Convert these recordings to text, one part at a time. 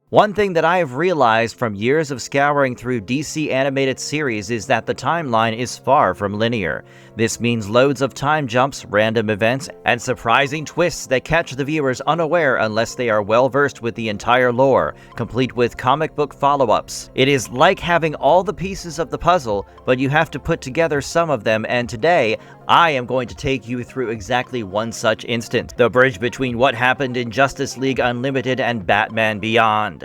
One thing that I have realized from years of scouring through DC animated series is that the timeline is far from linear. This means loads of time jumps, random events, and surprising twists that catch the viewers unaware unless they are well versed with the entire lore, complete with comic book follow-ups. It is like having all the pieces of the puzzle, but you have to put together some of them, and today, I am going to take you through exactly one such instance, the bridge between what happened in Justice League Unlimited and Batman Beyond.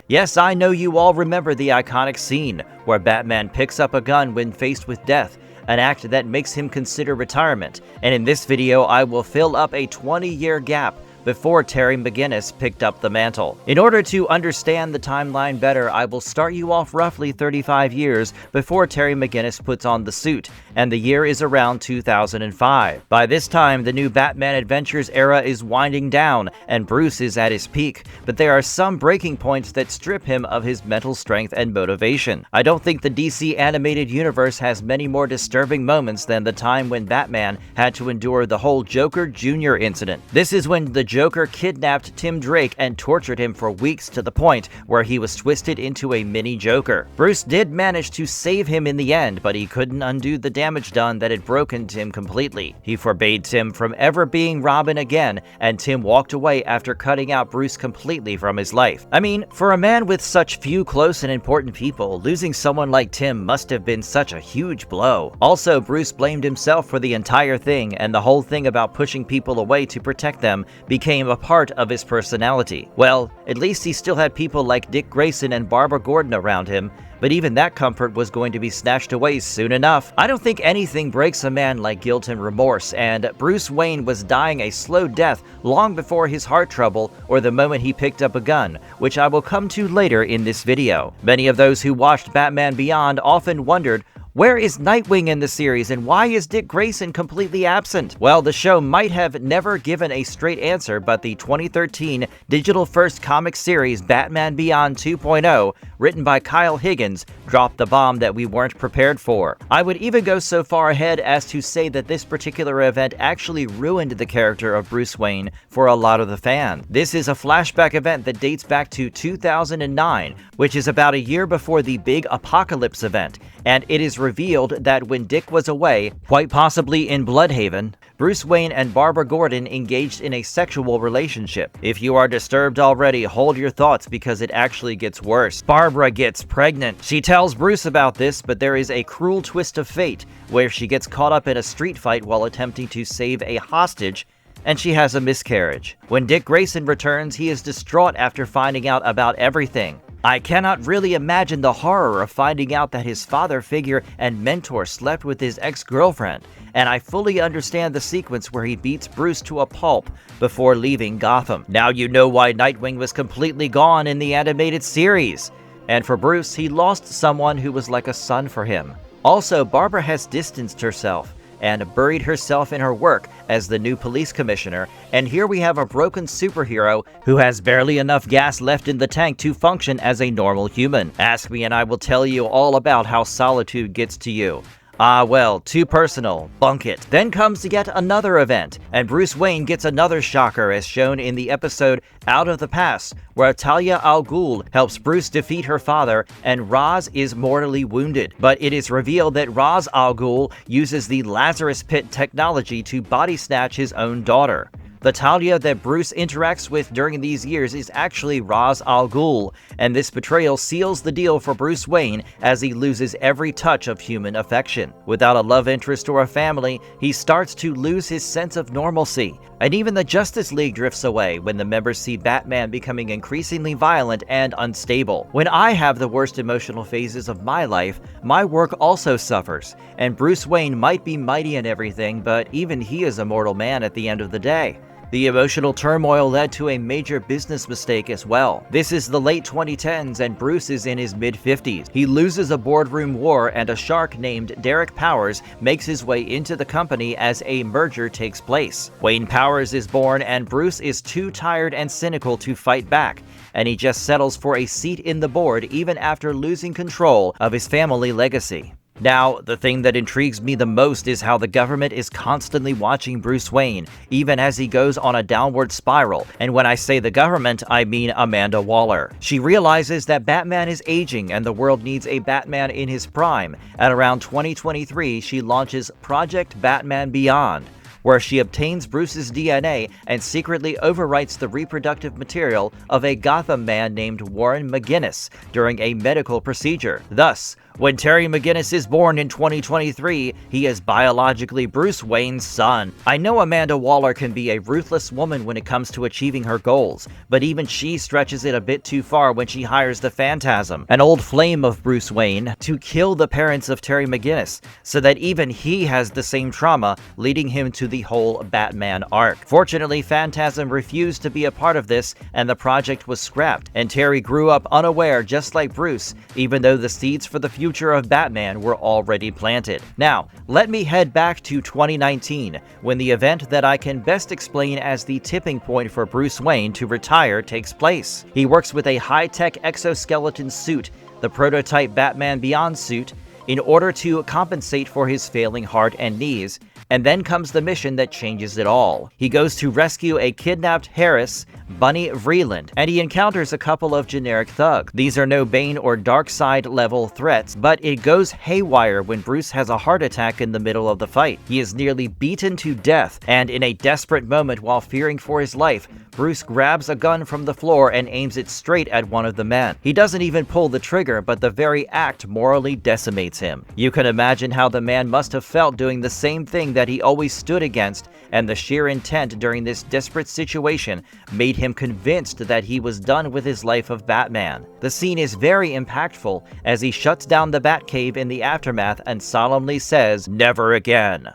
Yes, I know you all remember the iconic scene where Batman picks up a gun when faced with death, an act that makes him consider retirement, and in this video I will fill up a 20-year gap before Terry McGinnis picked up the mantle. In order to understand the timeline better, I will start you off roughly 35 years before Terry McGinnis puts on the suit, and the year is around 2005. By this time, the new Batman Adventures era is winding down, and Bruce is at his peak, but there are some breaking points that strip him of his mental strength and motivation. I don't think the DC animated universe has many more disturbing moments than the time when Batman had to endure the whole Joker Jr. incident. This is when the Joker kidnapped Tim Drake and tortured him for weeks to the point where he was twisted into a mini Joker. Bruce did manage to save him in the end, but he couldn't undo the damage done that had broken Tim completely. He forbade Tim from ever being Robin again, and Tim walked away after cutting out Bruce completely from his life. I mean, for a man with such few close and important people, losing someone like Tim must have been such a huge blow. Also, Bruce blamed himself for the entire thing, and the whole thing about pushing people away to protect them became a part of his personality. Well, at least he still had people like Dick Grayson and Gordon around him, but even that comfort was going to be snatched away soon enough. I don't think anything breaks a man like guilt and remorse, and Bruce Wayne was dying a slow death long before his heart trouble or the moment he picked up a gun, which I will come to later in this video. Many of those who watched Batman Beyond often wondered, where is Nightwing in the series, and why is Dick Grayson completely absent? Well, the show might have never given a straight answer, but the 2013 digital-first comic series Batman Beyond 2.0, written by Kyle Higgins, dropped the bomb that we weren't prepared for. I would even go so far ahead as to say that this particular event actually ruined the character of Bruce Wayne for a lot of the fans. This is a flashback event that dates back to 2009, which is about a year before the big Apocalypse event, and it is revealed that when Dick was away, quite possibly in Bloodhaven, Bruce Wayne and Barbara Gordon engaged in a sexual relationship. If you are disturbed already, hold your thoughts because it actually gets worse. Barbara gets pregnant. She tells Bruce about this, but there is a cruel twist of fate where she gets caught up in a street fight while attempting to save a hostage, and she has a miscarriage. When Dick Grayson returns, he is distraught after finding out about everything. I cannot really imagine the horror of finding out that his father figure and mentor slept with his ex-girlfriend, and I fully understand the sequence where he beats Bruce to a pulp before leaving Gotham. Now you know why Nightwing was completely gone in the animated series. And for Bruce, he lost someone who was like a son for him. Also, Barbara has distanced herself and buried herself in her work as the new police commissioner, and here we have a broken superhero who has barely enough gas left in the tank to function as a normal human. Ask me and I will tell you all about how solitude gets to you. Ah well, too personal, bunk it. Then comes yet another event, and Bruce Wayne gets another shocker as shown in the episode Out of the Past, where Talia al Ghul helps Bruce defeat her father, and Ra's is mortally wounded. But it is revealed that Ra's al Ghul uses the Lazarus Pit technology to body snatch his own daughter. The Talia that Bruce interacts with during these years is actually Ra's al Ghul, and this betrayal seals the deal for Bruce Wayne as he loses every touch of human affection. Without a love interest or a family, he starts to lose his sense of normalcy, and even the Justice League drifts away when the members see Batman becoming increasingly violent and unstable. When I have the worst emotional phases of my life, my work also suffers, and Bruce Wayne might be mighty and everything, but even he is a mortal man at the end of the day. The emotional turmoil led to a major business mistake as well. This is the late 2010s and Bruce is in his mid-50s. He loses a boardroom war and a shark named Derek Powers makes his way into the company as a merger takes place. Wayne Powers is born and Bruce is too tired and cynical to fight back, and he just settles for a seat in the board even after losing control of his family legacy. Now, the thing that intrigues me the most is how the government is constantly watching Bruce Wayne, even as he goes on a downward spiral. And when I say the government, I mean Amanda Waller. She realizes that Batman is aging and the world needs a Batman in his prime. At around 2023, she launches Project Batman Beyond, where she obtains Bruce's DNA and secretly overwrites the reproductive material of a Gotham man named Warren McGinnis during a medical procedure. Thus, when Terry McGinnis is born in 2023, he is biologically Bruce Wayne's son. I know Amanda Waller can be a ruthless woman when it comes to achieving her goals, but even she stretches it a bit too far when she hires the Phantasm, an old flame of Bruce Wayne, to kill the parents of Terry McGinnis, so that even he has the same trauma, leading him to the whole Batman arc. Fortunately, Phantasm refused to be a part of this, and the project was scrapped, and Terry grew up unaware just like Bruce, even though the seeds for the future of Batman were already planted. Now, let me head back to 2019, when the event that I can best explain as the tipping point for Bruce Wayne to retire takes place. He works with a high-tech exoskeleton suit, the prototype Batman Beyond suit, in order to compensate for his failing heart and knees, and then comes the mission that changes it all. He goes to rescue a kidnapped Harris, Bunny Vreeland, and he encounters a couple of generic thugs. These are no Bane or Darkseid level threats, but it goes haywire when Bruce has a heart attack in the middle of the fight. He is nearly beaten to death, and in a desperate moment while fearing for his life, Bruce grabs a gun from the floor and aims it straight at one of the men. He doesn't even pull the trigger, but the very act morally decimates him. You can imagine how the man must have felt doing the same thing that he always stood against, and the sheer intent during this desperate situation made him convinced that he was done with his life of Batman. The scene is very impactful as he shuts down the Batcave in the aftermath and solemnly says, "Never again."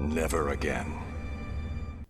Never again.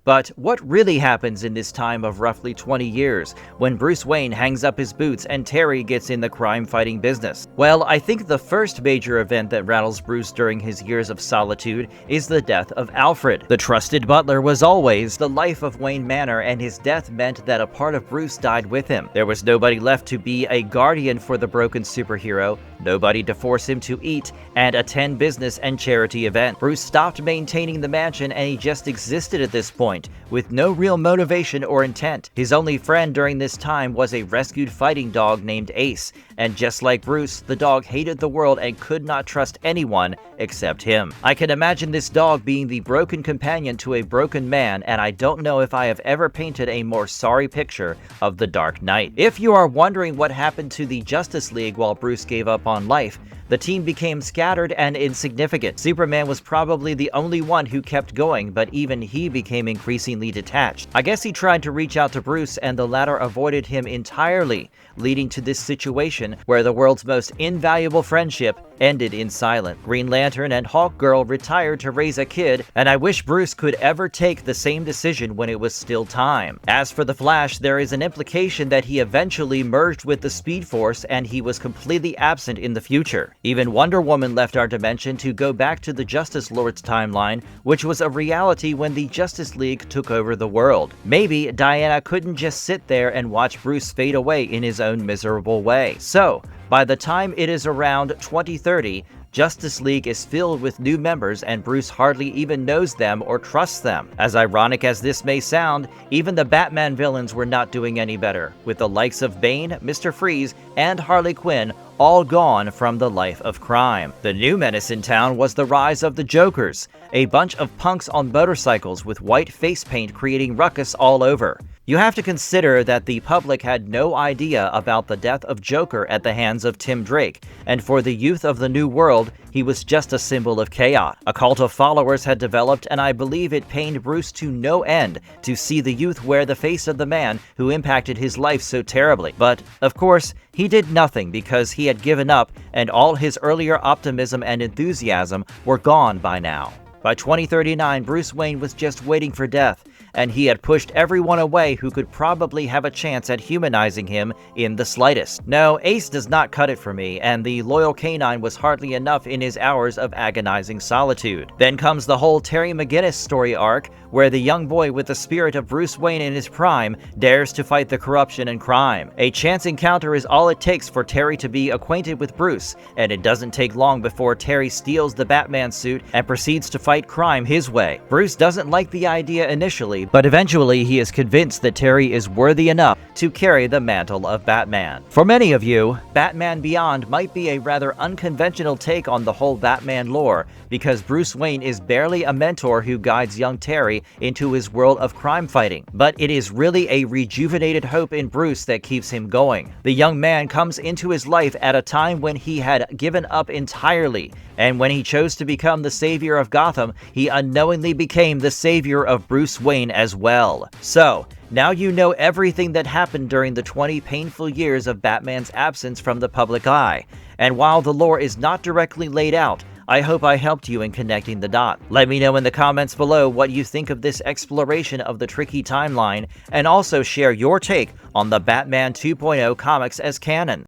But what really happens in this time of roughly 20 years, when Bruce Wayne hangs up his boots and Terry gets in the crime-fighting business? Well, I think the first major event that rattles Bruce during his years of solitude is the death of Alfred. The trusted butler was always the life of Wayne Manor, and his death meant that a part of Bruce died with him. There was nobody left to be a guardian for the broken superhero, nobody to force him to eat and attend business and charity events. Bruce stopped maintaining the mansion and he just existed at this point, with no real motivation or intent. His only friend during this time was a rescued fighting dog named Ace, and just like Bruce, the dog hated the world and could not trust anyone except him. I can imagine this dog being the broken companion to a broken man, and I don't know if I have ever painted a more sorry picture of the Dark Knight. If you are wondering what happened to the Justice League while Bruce gave up on life, the team became scattered and insignificant. Superman was probably the only one who kept going, but even he became increasingly detached. I guess he tried to reach out to Bruce and the latter avoided him entirely, leading to this situation where the world's most invaluable friendship ended in silence. Green Lantern and Hawkgirl retired to raise a kid, and I wish Bruce could ever take the same decision when it was still time. As for the Flash, there is an implication that he eventually merged with the Speed Force and he was completely absent in the future. Even Wonder Woman left our dimension to go back to the Justice Lord's timeline, which was a reality when the Justice League took over the world. Maybe Diana couldn't just sit there and watch Bruce fade away in his own miserable way. So, by the time it is around 2030, Justice League is filled with new members and Bruce hardly even knows them or trusts them. As ironic as this may sound, even the Batman villains were not doing any better, with the likes of Bane, Mr. Freeze, and Harley Quinn all gone from the life of crime. The new menace in town was the rise of the Jokers, a bunch of punks on motorcycles with white face paint creating ruckus all over. You have to consider that the public had no idea about the death of Joker at the hands of Tim Drake, and for the youth of the New World, he was just a symbol of chaos. A cult of followers had developed, and I believe it pained Bruce to no end to see the youth wear the face of the man who impacted his life so terribly. But, of course, he did nothing because he had given up, and all his earlier optimism and enthusiasm were gone by now. By 2039, Bruce Wayne was just waiting for death, and he had pushed everyone away who could probably have a chance at humanizing him in the slightest. No, Ace does not cut it for me, and the loyal canine was hardly enough in his hours of agonizing solitude. Then comes the whole Terry McGinnis story arc, where the young boy with the spirit of Bruce Wayne in his prime dares to fight the corruption and crime. A chance encounter is all it takes for Terry to be acquainted with Bruce, and it doesn't take long before Terry steals the Batman suit and proceeds to fight crime his way. Bruce doesn't like the idea initially, but eventually he is convinced that Terry is worthy enough to carry the mantle of Batman. For many of you, Batman Beyond might be a rather unconventional take on the whole Batman lore, because Bruce Wayne is barely a mentor who guides young Terry into his world of crime fighting. But it is really a rejuvenated hope in Bruce that keeps him going. The young man comes into his life at a time when he had given up entirely, and when he chose to become the savior of Gotham, he unknowingly became the savior of Bruce Wayne as well. So, now you know everything that happened during the 20 painful years of Batman's absence from the public eye, and while the lore is not directly laid out, I hope I helped you in connecting the dots. Let me know in the comments below what you think of this exploration of the tricky timeline, and also share your take on the Batman 2.0 comics as canon.